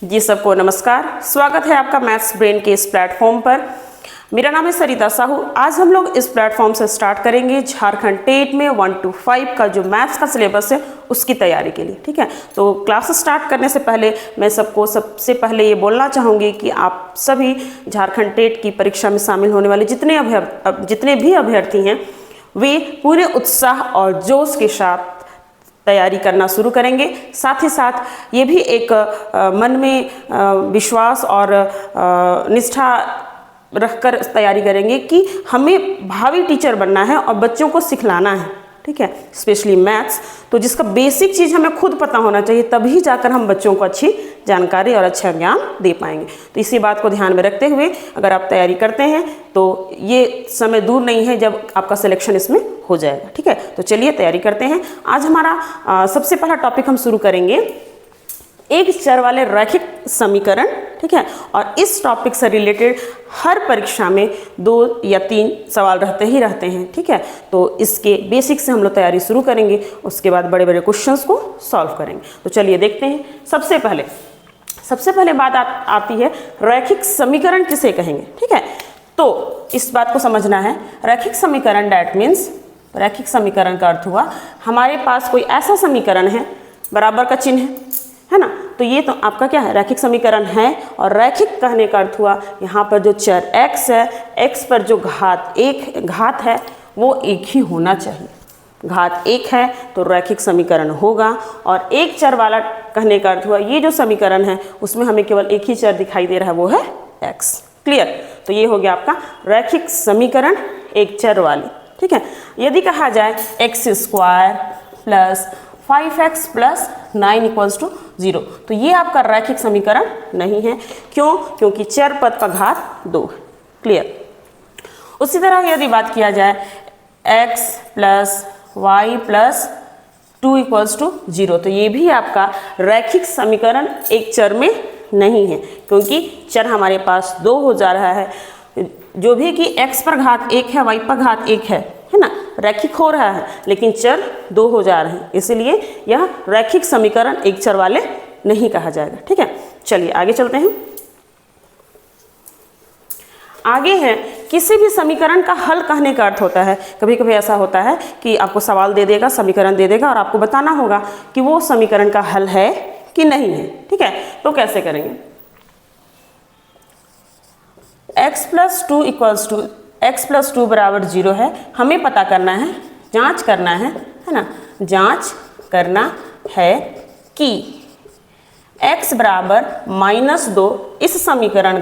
जी सबको नमस्कार। स्वागत है आपका मैथ्स ब्रेन के इस प्लेटफॉर्म पर। मेरा नाम है सरिता साहू। आज हम लोग इस प्लेटफॉर्म से स्टार्ट करेंगे झारखंड टेट में 1 to 5 का जो मैथ्स का सिलेबस है उसकी तैयारी के लिए। ठीक है, तो क्लास स्टार्ट करने से पहले मैं सबको सबसे पहले ये बोलना चाहूँगी कि आप सभी झारखंड टेट की परीक्षा में शामिल होने वाले जितने भी अभ्यर्थी हैं वे पूरे उत्साह और जोश के साथ तैयारी करना शुरू करेंगे। साथ ही साथ ये भी एक मन में विश्वास और निष्ठा रखकर तैयारी करेंगे कि हमें भावी टीचर बनना है और बच्चों को सिखलाना है। ठीक है, स्पेशली मैथ्स, तो जिसका बेसिक चीज़ हमें खुद पता होना चाहिए, तभी जाकर हम बच्चों को अच्छी जानकारी और अच्छा ज्ञान दे पाएंगे। तो इसी बात को ध्यान में रखते हुए अगर आप तैयारी करते हैं तो ये समय दूर नहीं है जब आपका सिलेक्शन इसमें हो जाएगा। ठीक है, तो चलिए तैयारी करते हैं। आज हमारा सबसे पहला टॉपिक हम शुरू करेंगे एक चर वाले रैखिक समीकरण। ठीक है, और इस टॉपिक से रिलेटेड हर परीक्षा में 2 या 3 सवाल रहते हैं। ठीक है, तो इसके बेसिक से हम लोग तैयारी शुरू करेंगे, उसके बाद बड़े बड़े क्वेश्चंस को सॉल्व करेंगे। तो चलिए देखते हैं। सबसे पहले बात आती है रैखिक समीकरण किसे कहेंगे। ठीक है, तो इस बात को समझना है। रैखिक समीकरण दैट मीन्स, रैखिक समीकरण का अर्थ हुआ हमारे पास कोई ऐसा समीकरण है, बराबर का चिन्ह है ना, तो ये तो आपका क्या है, रैखिक समीकरण है। और रैखिक कहने का अर्थ हुआ यहाँ पर जो चर x है, x पर जो घात है वो एक ही होना चाहिए। घात 1 है तो रैखिक समीकरण होगा। और एक चर वाला कहने का अर्थ हुआ ये जो समीकरण है उसमें हमें केवल एक ही चर दिखाई दे रहा है, वो है x। क्लियर, तो ये हो गया आपका रैखिक समीकरण एक चर वाली। ठीक है, यदि कहा जाए x² प्लस 5x प्लस 9 = 0, तो ये आपका रैखिक समीकरण नहीं है। क्यों? क्योंकि चर पद का घात 2 है। क्लियर। उसी तरह यदि बात किया जाए x प्लस y प्लस 2 = 0, तो ये भी आपका रैखिक समीकरण एक चर में नहीं है, क्योंकि चर हमारे पास 2 हो जा रहा है। जो भी कि x पर घात 1 है, y पर घात 1 है ना, रैखिक हो रहा है, लेकिन चर 2 हो जा रहे हैं, इसलिए यह रैखिक समीकरण एक चर वाले नहीं कहा जाएगा। ठीक है, चलिए आगे चलते हैं। आगे है किसी भी समीकरण का हल कहने का अर्थ होता है, कभी कभी ऐसा होता है कि आपको सवाल दे देगा, समीकरण दे देगा और आपको बताना होगा कि वो समीकरण का हल है कि नहीं है। ठीक है, तो कैसे करेंगे। x + 2 बराबर 0 है, हमें पता करना है, जांच करना है ना, जांच करना है कि x बराबर -2 इस समीकरण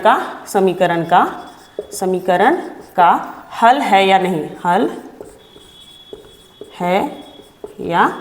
का हल है या नहीं, हल है या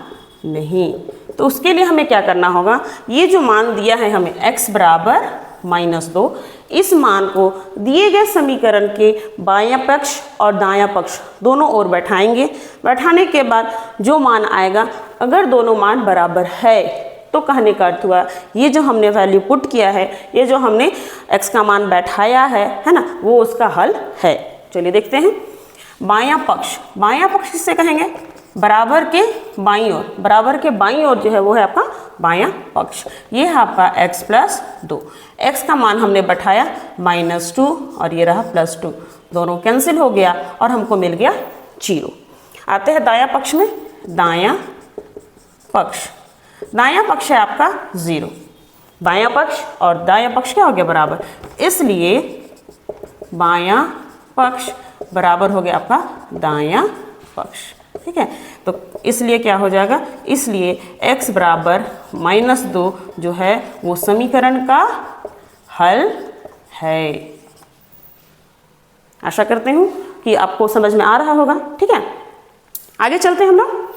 नहीं। तो उसके लिए हमें क्या करना होगा, ये जो मान दिया है हमें x बराबर -2, इस मान को दिए गए समीकरण के बायां पक्ष और दायां पक्ष दोनों ओर बैठाएंगे। बैठाने के बाद जो मान आएगा, अगर दोनों मान बराबर है तो कहने का अर्थ हुआ ये जो हमने वैल्यू पुट किया है, ये जो हमने x का मान बैठाया है ना, वो उसका हल है। चलिए देखते हैं। बायां पक्ष किससे कहेंगे, बराबर के बाईं ओर। बराबर के बाईं ओर जो है वो है आपका बायां पक्ष। ये है आपका x + 2। x का मान हमने बैठाया -2 और ये रहा +2, दोनों कैंसिल हो गया और हमको मिल गया 0। आते हैं दायां पक्ष में। दायां पक्ष है आपका 0। बायां पक्ष और दायां पक्ष क्या हो गया, बराबर, इसलिए बायां पक्ष बराबर हो गया आपका दायां पक्ष। ठीक है, तो इसलिए क्या हो जाएगा, इसलिए x बराबर -2 जो है वो समीकरण का हल है। आशा करते हूँ कि आपको समझ में आ रहा होगा। ठीक है, आगे चलते हैं हम लोग।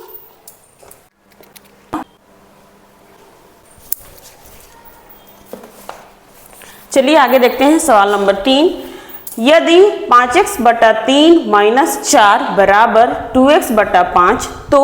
चलिए आगे देखते हैं सवाल नंबर 3। यदि 5x/3 - 4 बराबर 2x/5, तो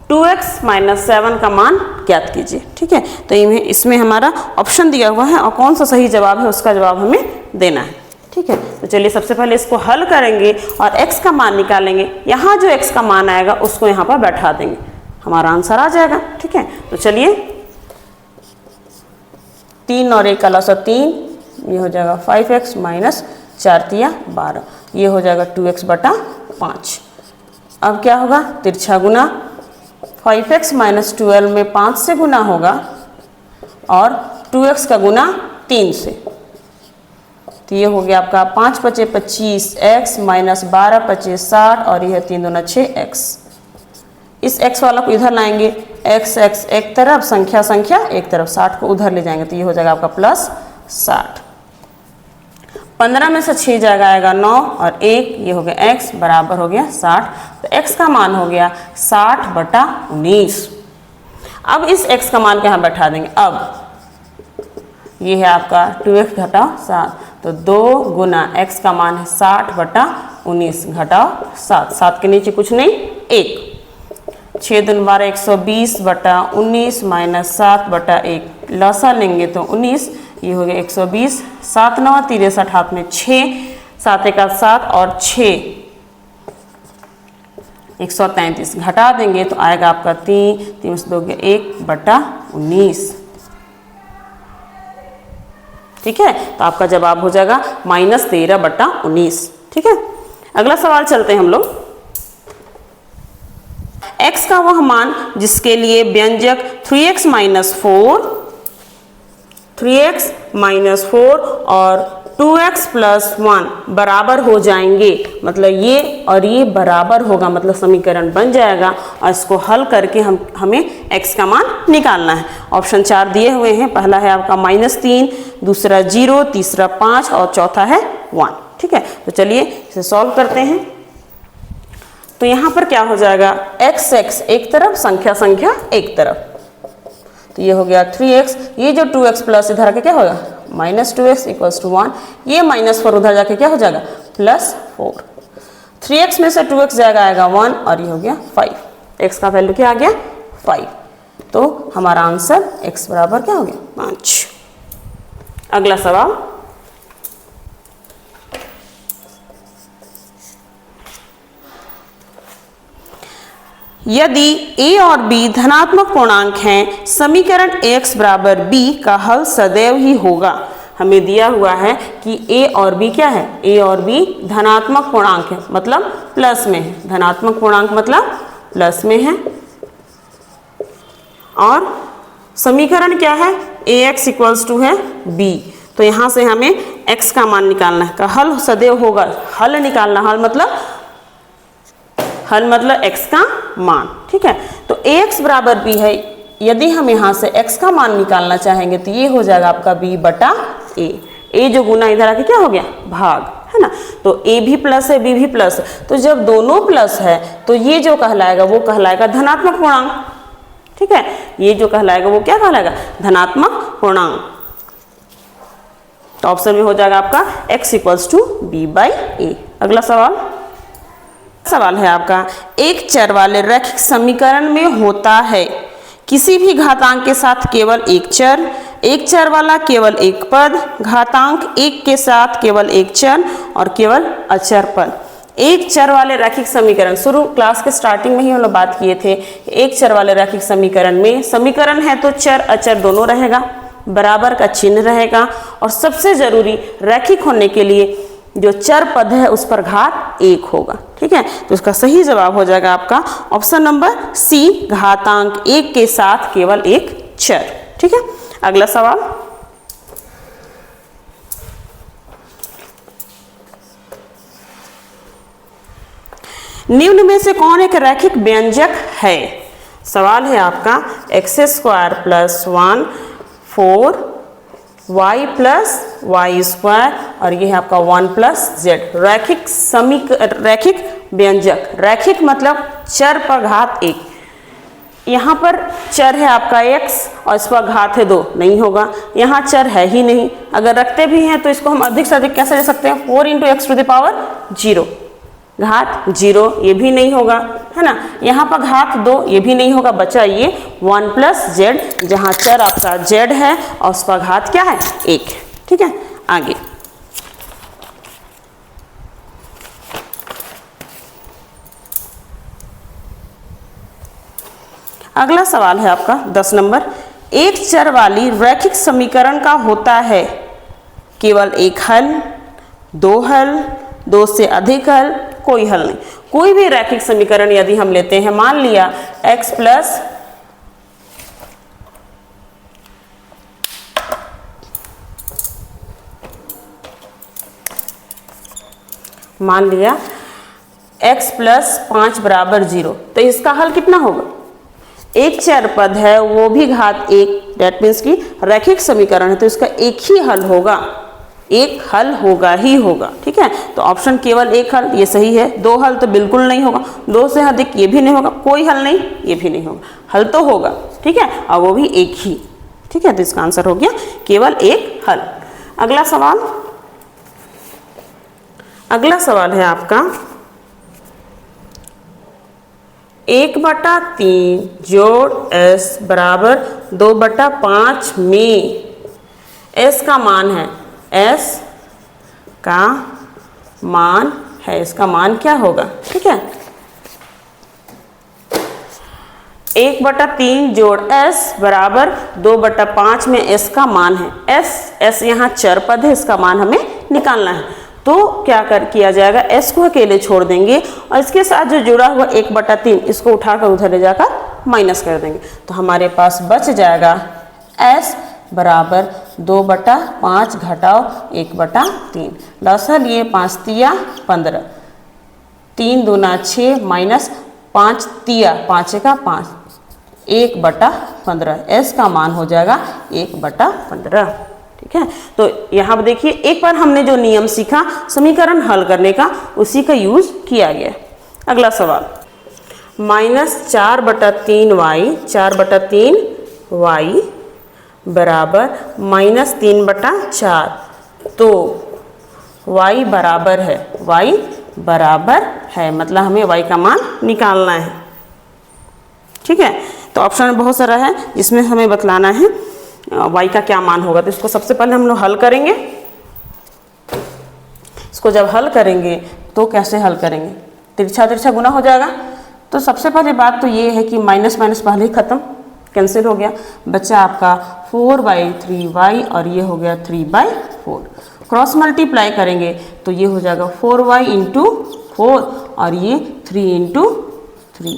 2x - 7 का मान ज्ञात कीजिए। ठीक है, तो इसमें हमारा ऑप्शन दिया हुआ है और कौन सा सही जवाब है उसका जवाब हमें देना है। ठीक है, तो चलिए सबसे पहले इसको हल करेंगे और x का मान निकालेंगे। यहाँ जो x का मान आएगा उसको यहाँ पर बैठा देंगे, हमारा आंसर आ जाएगा। ठीक है, तो चलिए 3 और 1 का लसा 3, ये हो जाएगा 5x माइनस 4 तिया 12, ये हो जाएगा 2x बटा 5। अब क्या होगा, तिरछा गुना, 5x माइनस 12 में 5 से गुना होगा और 2x का गुना 3 से, तो ये हो गया आपका 5 पचे 25 x माइनस 12 पचे 60 और यह 3 दूना 6x। इस x वाला को इधर लाएंगे, x एक तरफ, संख्या एक तरफ, 60 को उधर ले जाएंगे, तो ये हो जाएगा आपका प्लस 60। 15 में से 6 जाएगा आएगा 9 और 1, ये हो गया x बराबर हो गया 60। तो x का मान हो गया 60 बटा 19। अब इस x का मान यहाँ बैठा देंगे। अब ये है आपका 2x घटाओ 7, तो 2 गुना x का मान है 60 बटा 19 घटाओ 7, 7 के नीचे कुछ नहीं 1, 6 दूनी 12 120 बटा 19 माइनस 7 बटा 1, लसा लेंगे तो 19, ये हो गया 120, 7 9 63 हाथ में 6, 7 1 7 और 6 133, घटा देंगे तो आएगा आपका 3 से 2 1 बटा 19। ठीक है, तो आपका जवाब हो जाएगा -13 बटा 19। ठीक है, अगला सवाल चलते हैं हम लोग। x का वह मान जिसके लिए व्यंजक 3x माइनस 4 और 2x प्लस 1 बराबर हो जाएंगे, मतलब ये और ये बराबर होगा, मतलब समीकरण बन जाएगा और इसको हल करके हमें x का मान निकालना है। ऑप्शन 4 दिए हुए हैं, पहला है आपका -3, दूसरा 0, तीसरा 5 और चौथा है 1। ठीक है, तो चलिए इसे सॉल्व करते हैं। तो यहाँ पर क्या हो जाएगा, x एक तरफ, संख्या एक तरफ, तो ये हो गया 3x, ये जो 2x प्लस इधर आके क्या होगा -2x इक्वल्स टू 1, ये -4 उधर जाके क्या हो जाएगा +4, 3x में से 2x जाएगा आएगा 1 और ये हो गया 5, x का वैल्यू क्या आ गया 5, तो हमारा आंसर x बराबर क्या हो गया 5। अगला सवाल, यदि a और b धनात्मक पूर्णांक हैं, समीकरण ax बराबर b का हल सदैव ही होगा। हमें दिया हुआ है कि a और b क्या है, a और b धनात्मक पूर्णांक है, मतलब प्लस में है, धनात्मक पूर्णांक मतलब प्लस में है, और समीकरण क्या है ax इक्वल्स टू है b, तो यहाँ से हमें x का मान निकालना है, का हल सदैव होगा, हल निकालना, हल मतलब x का मान। ठीक है, तो ax बराबर b है, यदि हम यहाँ से x का मान निकालना चाहेंगे तो ये हो जाएगा आपका b बटा a जो गुना इधर आके क्या हो गया भाग, है ना, तो a भी प्लस है b भी प्लस है, तो जब दोनों प्लस है तो ये जो कहलाएगा वो कहलाएगा धनात्मक पूर्णांक। ठीक है, ये जो कहलाएगा वो क्या कहलाएगा धनात्मक पूर्णांक, तो ऑप्शन में हो जाएगा आपका x इक्वल्स टू b/a। अगला सवाल है आपका, एक चर वाले रैखिक समीकरण में होता है किसी भी घातांक के साथ केवल एक चर वाला केवल एक पद, घातांक 1 के साथ केवल एक चर और केवल अचर पद। एक चर वाले रैखिक समीकरण, शुरू क्लास के स्टार्टिंग में ही हम लोग बात किए थे, एक चर वाले रैखिक समीकरण में समीकरण है तो चर अचर दोनों रहेगा, बराबर का चिन्ह रहेगा, और सबसे जरूरी रैखिक होने के लिए जो चर पद है उस पर घात 1 होगा। ठीक है, तो इसका सही जवाब हो जाएगा आपका ऑप्शन नंबर सी, घातांक 1 के साथ केवल एक चर। ठीक है, अगला सवाल, निम्न में से कौन एक रैखिक व्यंजक है। सवाल है आपका x² plus 1 4 y plus y square और ये है आपका 1 प्लस जेड, रैखिक व्यंजक, रैखिक मतलब चर पर घात 1, यहाँ पर चर है आपका x और इस पर घात है 2, नहीं होगा, यहाँ चर है ही नहीं, अगर रखते भी हैं तो इसको हम अधिक से अधिक कैसे ले सकते हैं 4 × x⁻⁴, घात 0, ये भी नहीं होगा, है ना, यहाँ पर घात 2, ये भी नहीं होगा, बचा ये 1 प्लस जेड, जहाँ चर आपका जेड है और उस पर घात क्या है 1। ठीक है, आगे अगला सवाल है आपका 10 नंबर, एक चर वाली रैखिक समीकरण का होता है केवल एक हल, दो हल, दो से अधिक हल, कोई हल नहीं। कोई भी रैखिक समीकरण यदि हम लेते हैं, मान लिया x प्लस x प्लस 5 बराबर 0, तो इसका हल कितना होगा? एक चर पद है, वो भी घात एक, डेट मीन्स की रैखिक समीकरण है, तो इसका एक ही हल होगा, एक हल होगा ही होगा। ठीक है, तो ऑप्शन केवल एक हल, ये सही है। दो हल तो बिल्कुल नहीं होगा, दो से अधिक ये भी नहीं होगा, कोई हल नहीं ये भी नहीं होगा, हल तो होगा। ठीक है, और वो भी एक ही। ठीक है, तो इसका आंसर हो गया केवल एक हल। अगला सवाल है आपका 1/3 जोड़ s बराबर 2/5 में s का मान है, s का मान है, इसका मान क्या होगा? ठीक है, 1/3 जोड़ s बराबर 2/5 में s का मान है। s यहाँ चर पद है, इसका मान हमें निकालना है। तो क्या किया जाएगा, s को अकेले छोड़ देंगे और इसके साथ जो जुड़ा हुआ 1/3 इसको उठाकर उधर ले जाकर माइनस कर देंगे, तो हमारे पास बच जाएगा s बराबर 2/5 घटाओ 1/3। दरअसल ये 5 तिया 15, 3 दूना 6 माइनस 5 तिया 5 का 5, 1/15। s का मान हो जाएगा 1/15। ठीक है, तो यहाँ देखिए एक बार हमने जो नियम सीखा समीकरण हल करने का, उसी का यूज किया गया। अगला सवाल -4/3y बराबर -3/4, तो y बराबर है, मतलब हमें y का मान निकालना है। ठीक है, तो ऑप्शन बहुत सारा है जिसमें हमें बतलाना है y का क्या मान होगा। तो इसको सबसे पहले हम लोग हल करेंगे। इसको जब हल करेंगे तो कैसे हल करेंगे, तिरछा गुना हो जाएगा। तो सबसे पहले बात तो ये है कि माइनस माइनस पहले ही खत्म, कैंसिल हो गया, बच्चा आपका 4/3y और ये हो गया 3/4। क्रॉस मल्टीप्लाई करेंगे तो ये हो जाएगा 4y × 4 और ये 3 × 3।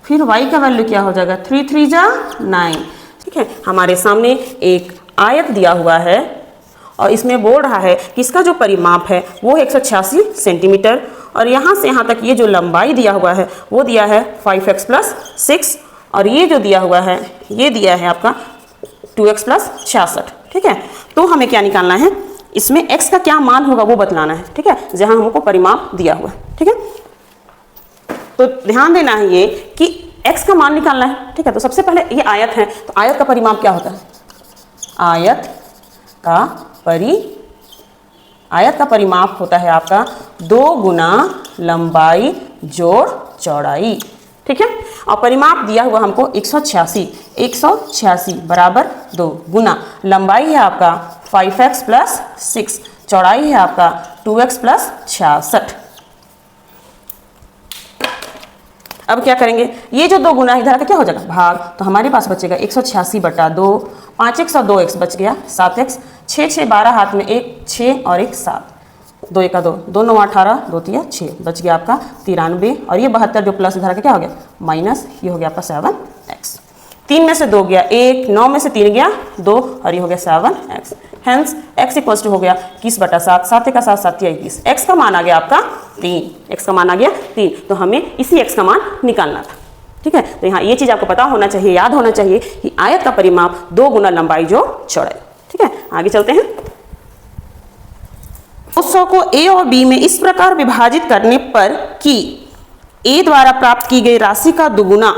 फिर y का वैल्यू क्या हो जाएगा, 3 3 जा 9। ठीक है, हमारे सामने एक आयत दिया हुआ है और इसमें बोल रहा है कि इसका जो परिमाप है वो 186 सेंटीमीटर और यहाँ से यहाँ तक ये जो लंबाई दिया हुआ है वो दिया है 5x + 6 और ये जो दिया हुआ है ये दिया है आपका 2x + 66। ठीक है, तो हमें क्या निकालना है, इसमें x का क्या मान होगा वो बतलाना है। ठीक है, जहाँ हमको परिमाप दिया हुआ है। ठीक है, तो ध्यान देना है ये कि x का मान निकालना है। ठीक है, तो सबसे पहले ये आयत है, तो आयत का परिमाप क्या होता है, आयत का परिमाप होता है आपका 2 गुना लंबाई जोड़ चौड़ाई। ठीक है, और परिमाप दिया हुआ हमको 186 बराबर 2 गुना लंबाई है आपका 5x + 6, चौड़ाई है आपका 2x + 66। अब क्या करेंगे, ये जो 2 गुना इधर का क्या हो जाएगा भाग, तो हमारे पास बचेगा 186/2, 5x और 2x बच गया 7x, 6 6 12 हाथ में 1 6 और 1 7, 2 1 2, 2 9 18, 2 3 6, बच गया आपका 93 और ये 72 जो प्लस इधर का क्या हो गया माइनस, ये हो गया आपका 7x। 3 में से 2 गया 1, 9 में से 3 गया 2 और ये हो गया 7x। हेंस x = हो गया 21/7, 7 का 7 7 21, x का मान आ गया आपका 3, x का मान आ गया 3। तो हमें इसी x का मान निकालना था। ठीक है, तो यहाँ ये चीज़ आपको पता होना चाहिए, याद होना चाहिए कि आयत का परिमाप 2 गुना लंबाई जोड़ चौड़ाई। ठीक है, आगे चलते हैं। 200 को a और b में इस प्रकार विभाजित करने पर कि a द्वारा प्राप्त की गई राशि का दुगुना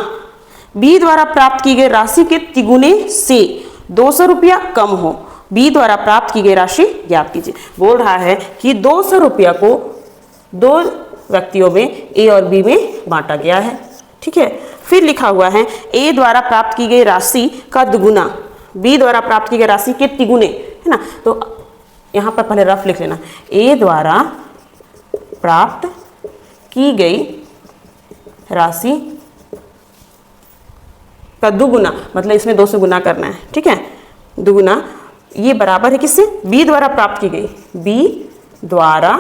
b द्वारा प्राप्त की गई राशि के तिगुने से 200 रुपया कम हो, b द्वारा प्राप्त की गई राशि ज्ञात कीजिए। बोल रहा है कि 200 रुपया को 2 व्यक्तियों में a और b में बांटा गया है। ठीक है, फिर लिखा हुआ है a द्वारा प्राप्त की गई राशि का दुगुना b द्वारा प्राप्त की गई राशि के तिगुने, है ना। तो यहाँ पर पहले रफ लिख लेना, a द्वारा प्राप्त की गई राशि का दुगुना, मतलब इसमें 2 से गुना करना है, ठीक है, दुगुना, ये बराबर है किससे, b द्वारा प्राप्त की गई, b द्वारा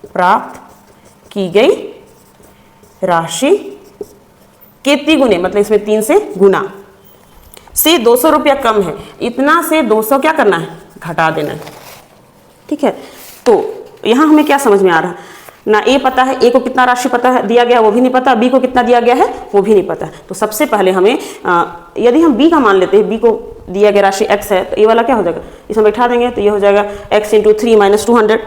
प्राप्त की गई राशि कितनी गुने, मतलब इसमें 3 से गुना, से 200 रुपया कम है, इतना से 200 क्या करना है, घटा देना है, ठीक है। तो यहाँ हमें क्या समझ में आ रहा है, ना ए पता है, ए को कितना राशि पता है दिया गया वो भी नहीं पता, बी को कितना दिया गया है वो भी नहीं पता। तो सबसे पहले हमें यदि हम बी का मान लेते हैं, बी को दिया गया राशि x है, तो ये वाला क्या हो जाएगा, इसमें बैठा देंगे तो ये हो जाएगा x × 3 - 200,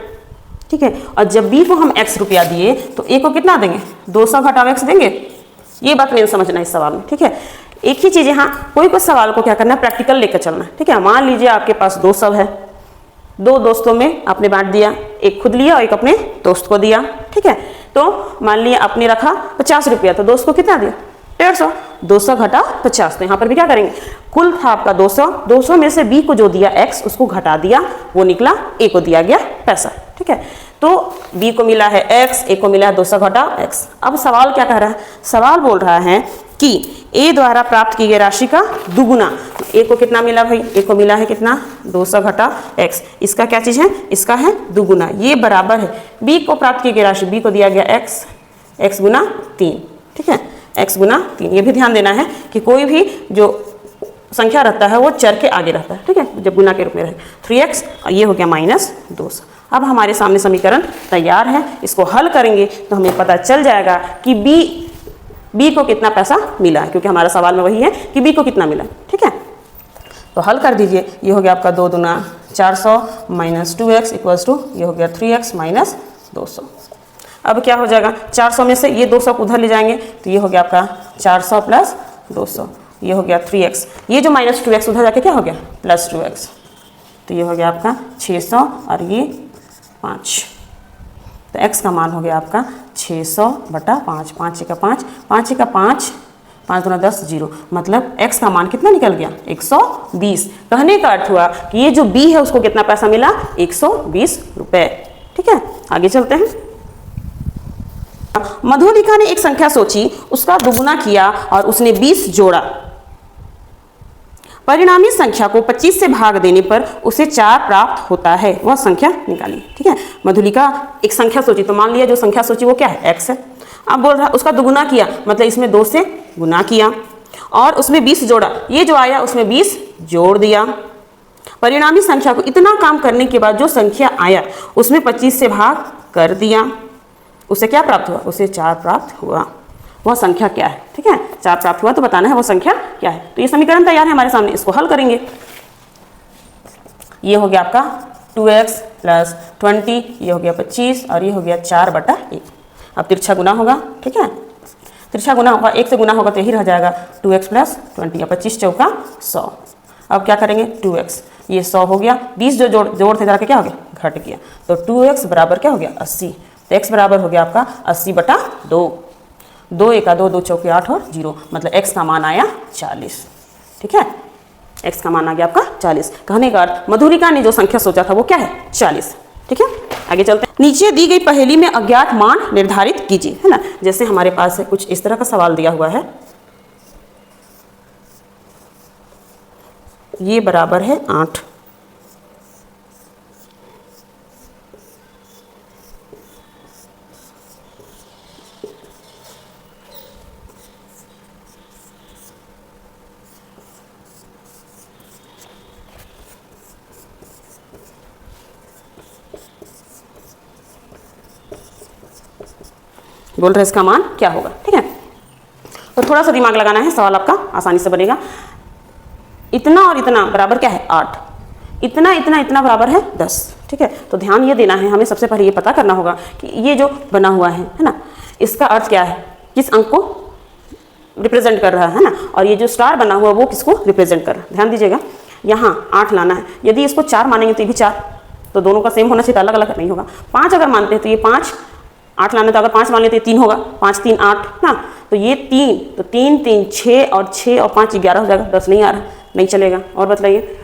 ठीक है। और जब b को हम x रुपया दिए तो a को कितना देंगे, 200 घटाव x देंगे, ये बात मेन समझना है इस सवाल में, ठीक है। एक ही चीज़ यहाँ कोई सवाल को क्या करना है, प्रैक्टिकल लेकर चलना है, ठीक है। मान लीजिए आपके पास 2 सब है, 2 दोस्तों में आपने बांट दिया, एक खुद लिया और एक अपने दोस्त को दिया, ठीक है। तो मान लिया आपने रखा 50 रुपया, तो दोस्त को कितना दिया, 150, 200 घटा 50, तो यहाँ पर भी क्या करेंगे, कुल था आपका 200, 200 में से b को जो दिया x उसको घटा दिया, वो निकला a को दिया गया पैसा, ठीक है। तो b को मिला है x, a को मिला है 200 घटा x। अब सवाल क्या कह रहा है, सवाल बोल रहा है कि a द्वारा प्राप्त की गई राशि का दुगुना, a को कितना मिला भाई, a को मिला है कितना, 200 घटा x, इसका क्या चीज़ है, इसका है दुगुना, ये बराबर है b को प्राप्त की गई राशि, b को दिया गया x, x गुना 3, ठीक है, x गुना 3। ये भी ध्यान देना है कि कोई भी जो संख्या रहता है वो चर के आगे रहता है, ठीक है, जब गुना के रूप में रहे, 3x और ये हो गया -200। अब हमारे सामने समीकरण तैयार है, इसको हल करेंगे तो हमें पता चल जाएगा कि b को कितना पैसा मिला है, क्योंकि हमारा सवाल में वही है कि b को कितना मिला, ठीक है। तो हल कर दीजिए, ये हो गया आपका 2 दूना 400 - 2x = ये हो गया 3x - 200। अब क्या हो जाएगा, 400 में से ये 200 को उधर ले जाएंगे तो ये हो गया आपका 400 + 200, ये हो गया 3x, ये जो -2x उधर जाके क्या हो गया +2x, तो ये हो गया आपका 600 और ये 5, तो x का मान हो गया आपका 600/5, 5 × 5, 5 × 5, 5 × 10 0, मतलब x का मान कितना निकल गया 120। कहने का अर्थ हुआ कि ये जो b है उसको कितना पैसा मिला, 120 रुपये, ठीक है। आगे चलते हैं। मधुलिका ने एक संख्या सोची, उसका दुगुना किया और उसने 20 जोड़ा, परिणामी संख्या को 25 से भाग देने पर उसे 4 प्राप्त होता है, वह संख्या निकाली, ठीक है। मधुलिका एक संख्या सोची, तो मान लिया जो संख्या सोची वो क्या है, x है। अब बोल रहा उसका दुगुना किया, मतलब इसमें 2 से गुना किया और उसमें 20 जोड़ा, ये जो आया उसमें 20 जोड़ दिया, परिणामी संख्या को इतना काम करने के बाद जो संख्या आया उसमें 25 से भाग कर दिया, उसे क्या प्राप्त हुआ, उसे 4 प्राप्त हुआ, वह संख्या क्या है, ठीक है। 4 प्राप्त हुआ तो बताना है वो संख्या क्या है। तो ये समीकरण तैयार है हमारे सामने, इसको हल करेंगे। ये हो गया आपका 2x + 20, ये हो गया 25 और ये हो गया 4/1। अब तिरछा गुना होगा, ठीक है, तिरछा गुना होगा, 1 से गुना होगा तो यही रह जाएगा 2x + 20 या 25 × 4 = 100। अब क्या करेंगे, 2x, ये 100 हो गया, 20 जो जोड़ थे जाके क्या हो गया, घट गया, तो 2x बराबर क्या हो गया 80, तो x बराबर हो गया आपका 80/2, 2 × 2 = 2 × 4 = 8 और 0, मतलब x का मान आया 40, ठीक है, x का मान आ गया आपका 40। कहने का अर्थ मधुलिका ने जो संख्या सोचा था वो क्या है, 40, ठीक है। आगे चलते हैं। नीचे दी गई पहेली में अज्ञात मान निर्धारित कीजिए, है ना। जैसे हमारे पास है कुछ इस तरह का सवाल दिया हुआ है, ये बराबर है 8, बोल रहे इसका मान क्या होगा, ठीक है। तो थोड़ा सा दिमाग लगाना है, सवाल आपका आसानी से बनेगा। इतना और इतना बराबर क्या है 8, इतना इतना इतना बराबर है 10, ठीक है। तो ध्यान ये देना है, हमें सबसे पहले ये पता करना होगा कि ये जो बना हुआ है ना, इसका अर्थ क्या है, किस अंक को रिप्रेजेंट कर रहा है ना, और ये जो स्टार बना हुआ वो किसको रिप्रेजेंट कर रहा है। ध्यान दीजिएगा, यहाँ 8 लाना है, यदि इसको 4 मानेंगे तो ये भी 4, तो दोनों का सेम होना चाहिए, अलग अलग नहीं होगा। 5 अगर मानते हैं तो ये 5, 8 लाने तो अगर 5 मान लेते 3 होगा, 5 3 8 ना, तो ये 3, तो 3 3 6 और 6 और 5 11 हो जाएगा, 10 नहीं आ रहा, नहीं चलेगा। और बताइए,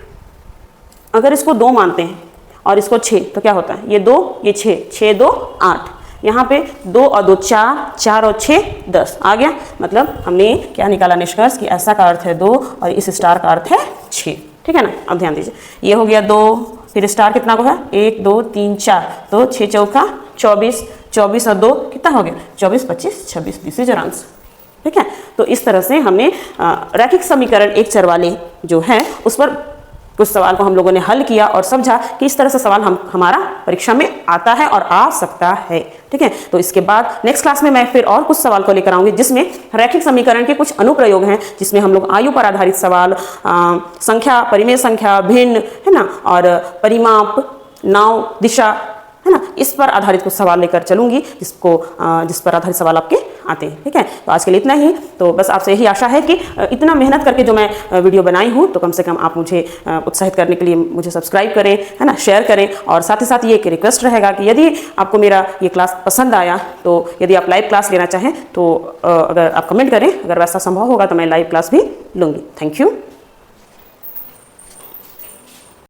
अगर इसको 2 मानते हैं और इसको 6 तो क्या होता है, ये 2 ये 6, 6 2 8, यहाँ पे 2 और 2 4, 4 और 6 10 आ गया। मतलब हमने क्या निकाला निष्कर्ष कि ऐसा का अर्थ है 2 और इस स्टार का अर्थ है 6। ठीक है ना। अब ध्यान दीजिए, ये हो गया 2, फिर स्टार कितना को है 1 2 3 4, तो 6 चौका 24, 24 और 2 कितना हो गया 24 25 26, दिस इज योर आंसर। ठीक है। तो इस तरह से हमने रैखिक समीकरण एक चर वाले जो है उस पर कुछ सवाल को हम लोगों ने हल किया और समझा कि इस तरह से सवाल हमारा परीक्षा में आता है और आ सकता है। ठीक है। तो इसके बाद नेक्स्ट क्लास में मैं फिर और कुछ सवाल को लेकर आऊंगी जिसमें रैखिक समीकरण के कुछ अनुप्रयोग हैं, जिसमें हम लोग आयु पर आधारित सवाल, संख्या, परिमेय संख्या, भिन्न, है ना, और परिमाप, नाव, दिशा, है ना, इस पर आधारित कुछ सवाल लेकर चलूंगी जिस पर आधारित सवाल आपके आते हैं। ठीक है। तो आज के लिए इतना ही। तो बस आपसे यही आशा है कि इतना मेहनत करके जो मैं वीडियो बनाई हूँ तो कम से कम आप मुझे उत्साहित करने के लिए मुझे सब्सक्राइब करें, है ना, शेयर करें। और साथ ही साथ ये एक रिक्वेस्ट रहेगा कि यदि आपको मेरा ये क्लास पसंद आया तो यदि आप लाइव क्लास लेना चाहें तो अगर आप कमेंट करें, अगर वैसा संभव होगा तो मैं लाइव क्लास भी लूँगी। Thank you.